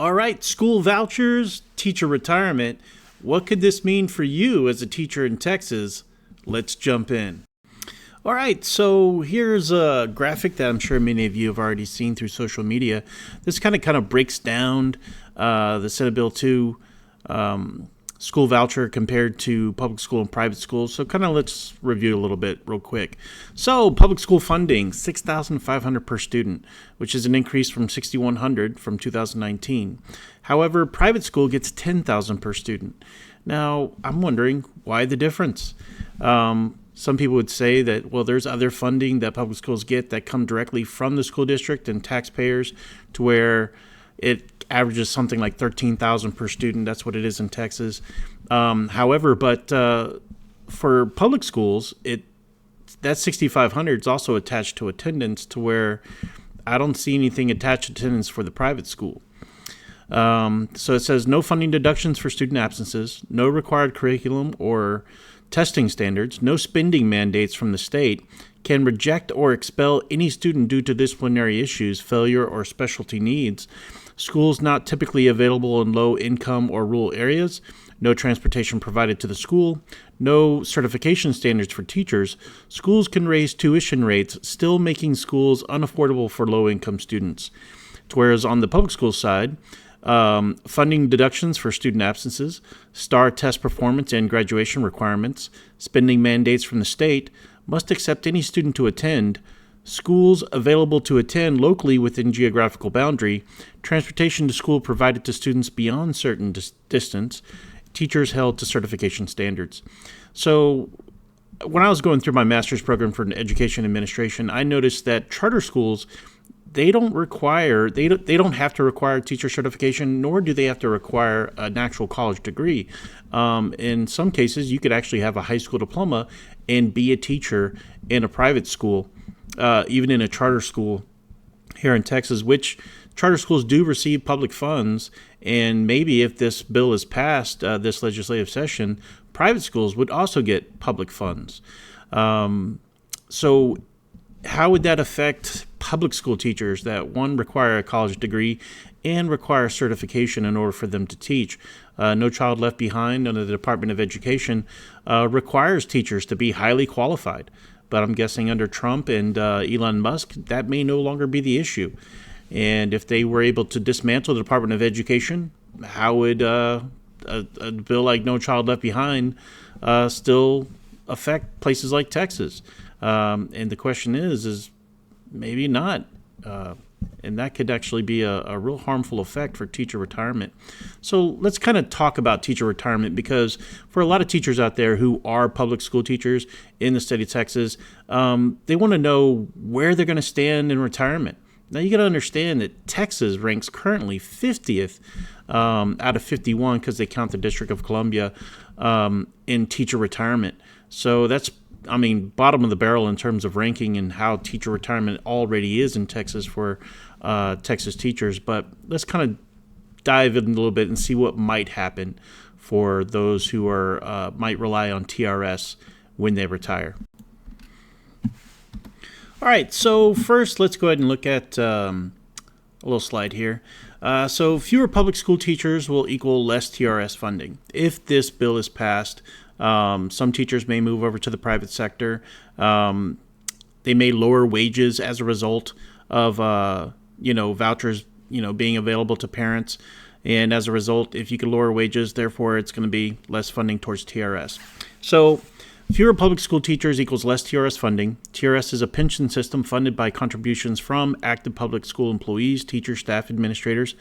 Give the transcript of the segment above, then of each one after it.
All right, school vouchers, teacher retirement. What could this mean for you as a teacher in Texas? Let's jump in. All right, so here's a graphic that I'm sure many of you have already seen through social media. This kind of breaks down the Senate Bill 2 school voucher compared to public school and private schools. So let's review a little bit real quick. So public school funding, $6,500 per student, which is an increase from $6,100 from 2019. However, private school gets $10,000 per student. Now, I'm wondering why the difference? Some people would say that, well, there's other funding that public schools get that come directly from the school district and taxpayers to where it averages something like $13,000 per student. That's what it is in Texas. However, for public schools, that $6,500 is also attached to attendance to where I don't see anything attached to attendance for the private school. So it says no funding deductions for student absences, no required curriculum or testing standards, no spending mandates from the state, can reject or expel any student due to disciplinary issues, failure, or specialty needs. Schools not typically available in low-income or rural areas, no transportation provided to the school, no certification standards for teachers. Schools can raise tuition rates, still making schools unaffordable for low-income students. Whereas on the public school side, funding deductions for student absences, STAR test performance and graduation requirements, spending mandates from the state, must accept any student to attend, schools available to attend locally within geographical boundary, transportation to school provided to students beyond certain distance, teachers held to certification standards. So when I was going through my master's program for education administration, I noticed that charter schools, they don't have to require teacher certification, nor do they have to require an actual college degree. In some cases, you could actually have a high school diploma and be a teacher in a private school, even in a charter school here in Texas, which charter schools do receive public funds. And maybe if this bill is passed this legislative session, private schools would also get public funds. So how would that affect public school teachers that, one, require a college degree and require certification in order for them to teach? No Child Left Behind under the Department of Education requires teachers to be highly qualified. But I'm guessing under Trump and Elon Musk, that may no longer be the issue. And if they were able to dismantle the Department of Education, how would a bill like No Child Left Behind still affect places like Texas? And the question is maybe not. And that could actually be a real harmful effect for teacher retirement. So let's kind of talk about teacher retirement, because for a lot of teachers out there who are public school teachers in the state of Texas, they want to know where they're going to stand in retirement. Now, you got to understand that Texas ranks currently 50th out of 51, because they count the District of Columbia in teacher retirement. So that's bottom of the barrel in terms of ranking and how teacher retirement already is in Texas for Texas teachers. But let's kind of dive in a little bit and see what might happen for those who might rely on TRS when they retire. All right, so first let's go ahead and look at a little slide here. So fewer public school teachers will equal less TRS funding. If this bill is passed, some teachers may move over to the private sector. They may lower wages as a result of, vouchers, being available to parents. And as a result, if you can lower wages, therefore it's going to be less funding towards TRS. So fewer public school teachers equals less TRS funding. TRS is a pension system funded by contributions from active public school employees, teachers, staff, administrators,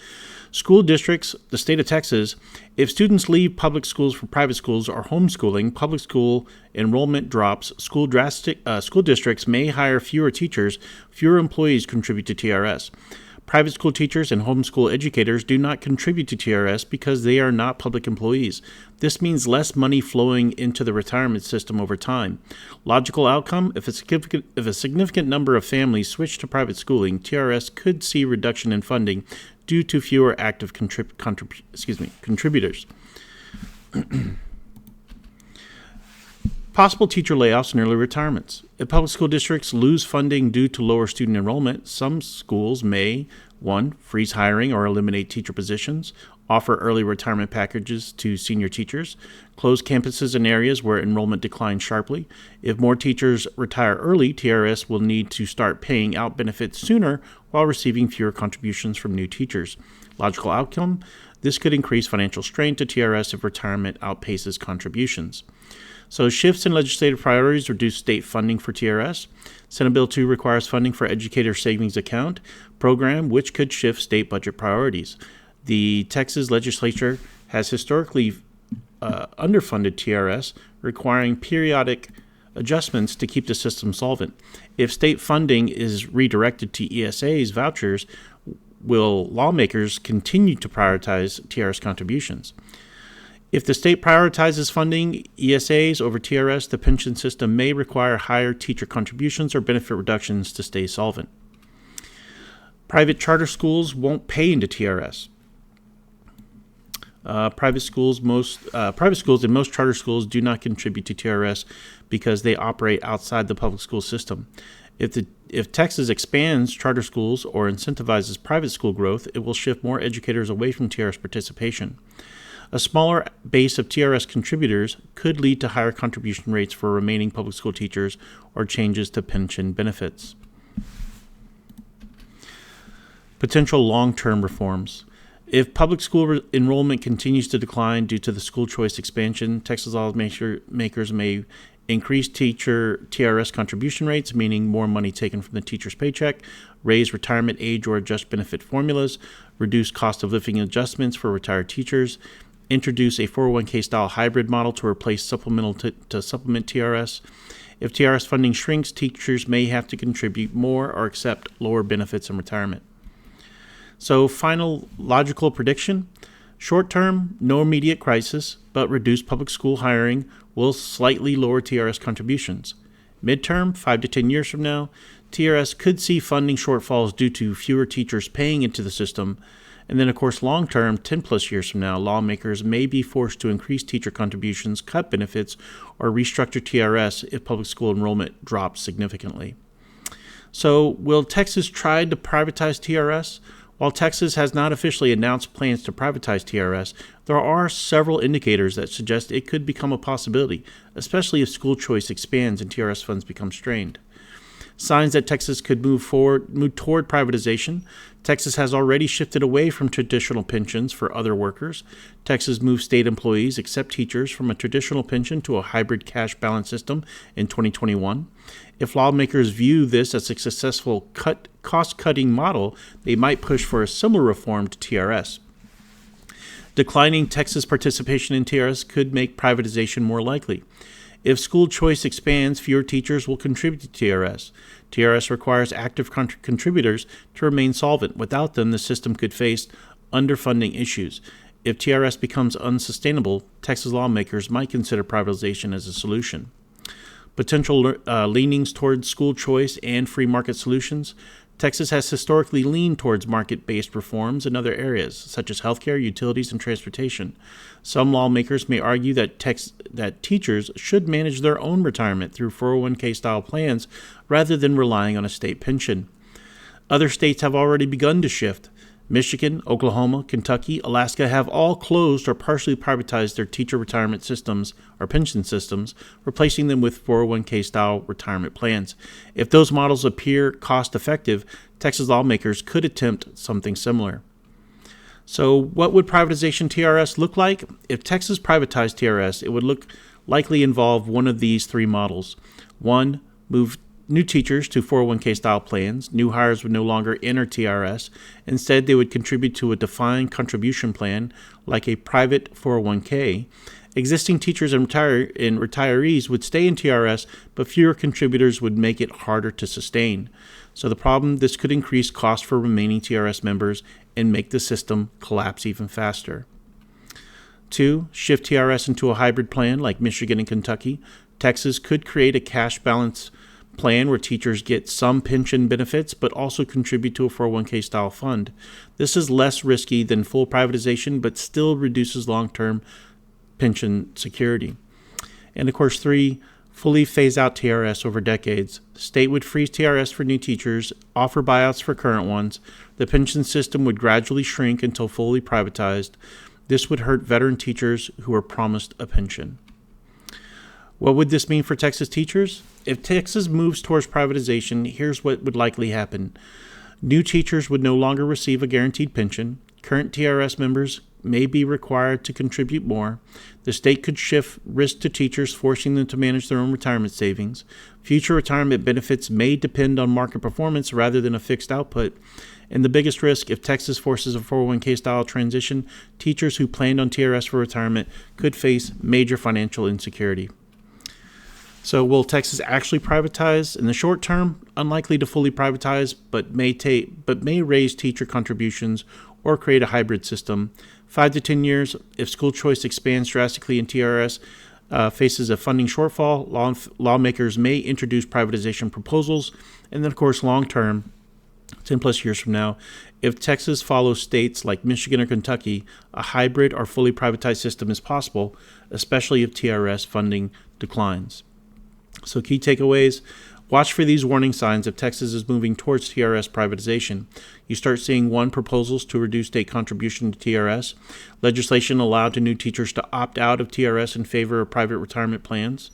school districts, the state of Texas. If students leave public schools for private schools or homeschooling, public school enrollment drops. School districts may hire fewer teachers. Fewer employees contribute to TRS. Private school teachers and homeschool educators do not contribute to TRS because they are not public employees. This means less money flowing into the retirement system over time. Logical outcome: if a significant number of families switch to private schooling, TRS could see reduction in funding due to fewer active contributors. Possible teacher layoffs and early retirements. If public school districts lose funding due to lower student enrollment, some schools may 1. Freeze hiring or eliminate teacher positions. Offer early retirement packages to senior teachers. Close campuses in areas where enrollment declines sharply. If more teachers retire early, TRS will need to start paying out benefits sooner while receiving fewer contributions from new teachers. Logical outcome: this could increase financial strain to TRS if retirement outpaces contributions. So shifts in legislative priorities reduce state funding for TRS. Senate Bill 2 requires funding for Educator Savings Account program, which could shift state budget priorities. The Texas legislature has historically underfunded TRS, requiring periodic adjustments to keep the system solvent. If state funding is redirected to ESA's vouchers, will lawmakers continue to prioritize TRS contributions? If the state prioritizes funding ESAs over TRS, the pension system may require higher teacher contributions or benefit reductions to stay solvent. Private charter schools won't pay into TRS. Private schools and most charter schools do not contribute to TRS because they operate outside the public school system. If Texas expands charter schools or incentivizes private school growth, it will shift more educators away from TRS participation. A smaller base of TRS contributors could lead to higher contribution rates for remaining public school teachers or changes to pension benefits. Potential long-term reforms. If public school enrollment continues to decline due to the school choice expansion, Texas lawmakers may increase teacher TRS contribution rates, meaning more money taken from the teacher's paycheck, raise retirement age or adjust benefit formulas, reduce cost of living adjustments for retired teachers, introduce a 401k style hybrid model to replace supplement TRS. If TRS funding shrinks, teachers may have to contribute more or accept lower benefits in retirement. So, final logical prediction: short term, no immediate crisis, but reduced public school hiring will slightly lower TRS contributions. Midterm, 5 to 10 years from now, TRS could see funding shortfalls due to fewer teachers paying into the system. And then, of course, long term, 10 plus years from now, lawmakers may be forced to increase teacher contributions, cut benefits, or restructure TRS if public school enrollment drops significantly. So, will Texas try to privatize TRS? While Texas has not officially announced plans to privatize TRS, there are several indicators that suggest it could become a possibility, especially if school choice expands and TRS funds become strained. Signs that Texas could move toward privatization. Texas has already shifted away from traditional pensions for other workers. Texas moved state employees, except teachers, from a traditional pension to a hybrid cash balance system in 2021. If lawmakers view this as a successful cost-cutting model, they might push for a similar reform to TRS. Declining Texas participation in TRS could make privatization more likely. If school choice expands, fewer teachers will contribute to TRS. TRS requires active contributors to remain solvent. Without them, the system could face underfunding issues. If TRS becomes unsustainable, Texas lawmakers might consider privatization as a solution. Potential leanings towards school choice and free market solutions. Texas has historically leaned towards market-based reforms in other areas, such as healthcare, utilities, and transportation. Some lawmakers may argue that teachers should manage their own retirement through 401k-style plans rather than relying on a state pension. Other states have already begun to shift. Michigan, Oklahoma, Kentucky, Alaska have all closed or partially privatized their teacher retirement systems or pension systems, replacing them with 401k-style retirement plans. If those models appear cost-effective, Texas lawmakers could attempt something similar. So what would privatization TRS look like? If Texas privatized TRS, it would likely involve one of these three models. 1. Move new teachers to 401k style plans. New hires would no longer enter TRS. Instead, they would contribute to a defined contribution plan like a private 401k. Existing teachers and retirees would stay in TRS, but fewer contributors would make it harder to sustain. So the problem, this could increase costs for remaining TRS members and make the system collapse even faster. 2. Shift TRS into a hybrid plan like Michigan and Kentucky. Texas could create a cash balance plan where teachers get some pension benefits but also contribute to a 401k style fund. This is less risky than full privatization but still reduces long-term pension security. And of course, 3, fully phase out TRS over decades. State would freeze TRS for new teachers, offer buyouts for current ones. The pension system would gradually shrink until fully privatized. This would hurt veteran teachers who were promised a pension. What would this mean for Texas teachers? If Texas moves towards privatization, here's what would likely happen. New teachers would no longer receive a guaranteed pension. Current TRS members may be required to contribute more. The state could shift risk to teachers, forcing them to manage their own retirement savings. Future retirement benefits may depend on market performance rather than a fixed output. And the biggest risk, if Texas forces a 401k style transition, teachers who planned on TRS for retirement could face major financial insecurity. So will Texas actually privatize? In the short term, unlikely to fully privatize, but may raise teacher contributions or create a hybrid system. 5 to 10 years, if school choice expands drastically and TRS faces a funding shortfall, lawmakers may introduce privatization proposals. And then, of course, long term, 10 plus years from now, if Texas follows states like Michigan or Kentucky, a hybrid or fully privatized system is possible, especially if TRS funding declines. So key takeaways: watch for these warning signs if Texas is moving towards TRS privatization. You start seeing proposals to reduce state contribution to TRS, legislation allowed to new teachers to opt out of TRS in favor of private retirement plans,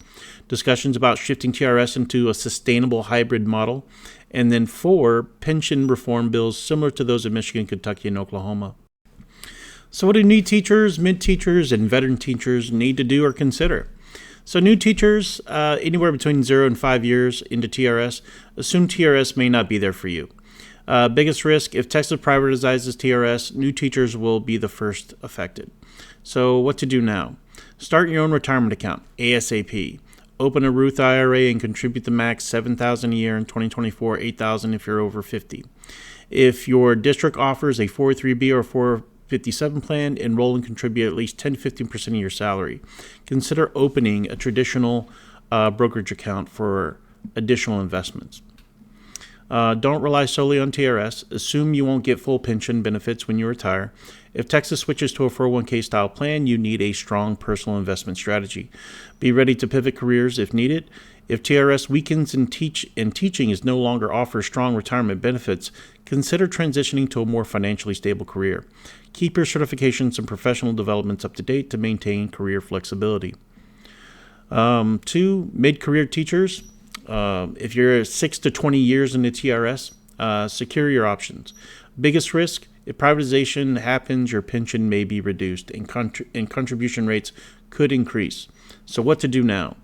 discussions about shifting TRS into a sustainable hybrid model, and then 4, pension reform bills similar to those in Michigan, Kentucky, and Oklahoma. So what do new teachers, mid-teachers, and veteran teachers need to do or consider? So new teachers, anywhere between 0 and 5 years into TRS, assume TRS may not be there for you. Biggest risk, if Texas privatizes TRS, new teachers will be the first affected. So what to do now? Start your own retirement account, ASAP. Open a Roth IRA and contribute the max $7,000 a year in 2024, $8,000 if you're over 50. If your district offers a 403B or 457 plan, enroll and contribute at least 10 to 15% of your salary. Consider opening a traditional brokerage account for additional investments. Don't rely solely on TRS. Assume you won't get full pension benefits when you retire. If Texas switches to a 401k style plan, you need a strong personal investment strategy. Be ready to pivot careers if needed. If TRS weakens and teaching is no longer offers strong retirement benefits, consider transitioning to a more financially stable career. Keep your certifications and professional developments up to date to maintain career flexibility. 2, mid-career teachers. If you're 6 to 20 years into TRS, secure your options. Biggest risk, if privatization happens, your pension may be reduced and contribution rates could increase. So what to do now?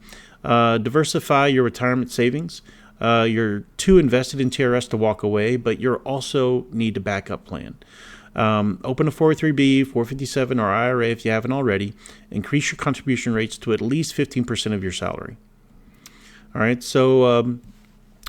Diversify your retirement savings. You're too invested in TRS to walk away, but you also need a backup plan. Open a 403B, 457, or IRA if you haven't already. Increase your contribution rates to at least 15% of your salary. All right, so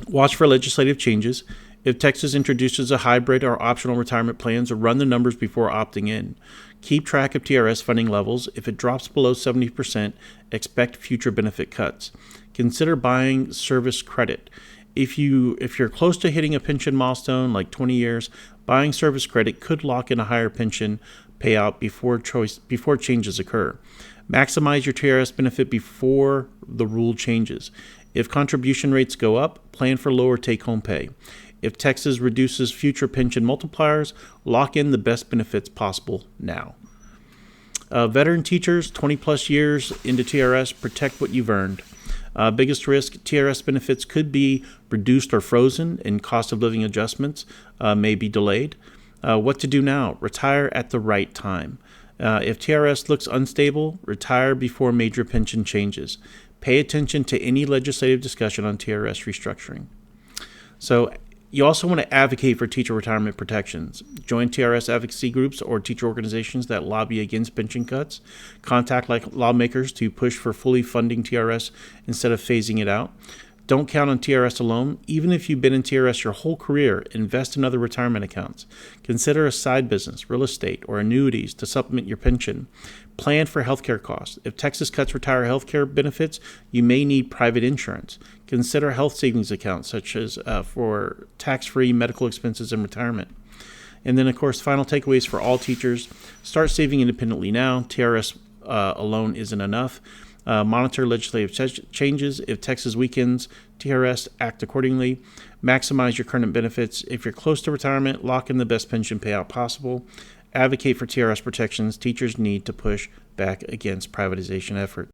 watch for legislative changes. If Texas introduces a hybrid or optional retirement plans, run the numbers before opting in. Keep track of TRS funding levels. If it drops below 70%, expect future benefit cuts. Consider buying service credit. If you're close to hitting a pension milestone like 20 years, buying service credit could lock in a higher pension payout before changes occur. Maximize your TRS benefit before the rule changes. If contribution rates go up, plan for lower take-home pay. If Texas reduces future pension multipliers, lock in the best benefits possible now. Veteran teachers, 20 plus years into TRS, protect what you've earned. Biggest risk, TRS benefits could be reduced or frozen, and cost of living adjustments may be delayed. What to do now? Retire at the right time. If TRS looks unstable, retire before major pension changes. Pay attention to any legislative discussion on TRS restructuring. So you also want to advocate for teacher retirement protections. Join TRS advocacy groups or teacher organizations that lobby against pension cuts. Contact lawmakers to push for fully funding TRS instead of phasing it out. Don't count on TRS alone. Even if you've been in TRS your whole career, invest in other retirement accounts. Consider a side business, real estate, or annuities to supplement your pension. Plan for healthcare costs. If Texas cuts retire healthcare benefits, you may need private insurance. Consider health savings accounts, such as for tax-free medical expenses in retirement. And then, of course, final takeaways for all teachers. Start saving independently now. TRS alone isn't enough. Monitor legislative changes. If Texas weakens TRS, act accordingly. Maximize your current benefits. If you're close to retirement, lock in the best pension payout possible. Advocate for TRS protections. Teachers need to push back against privatization efforts.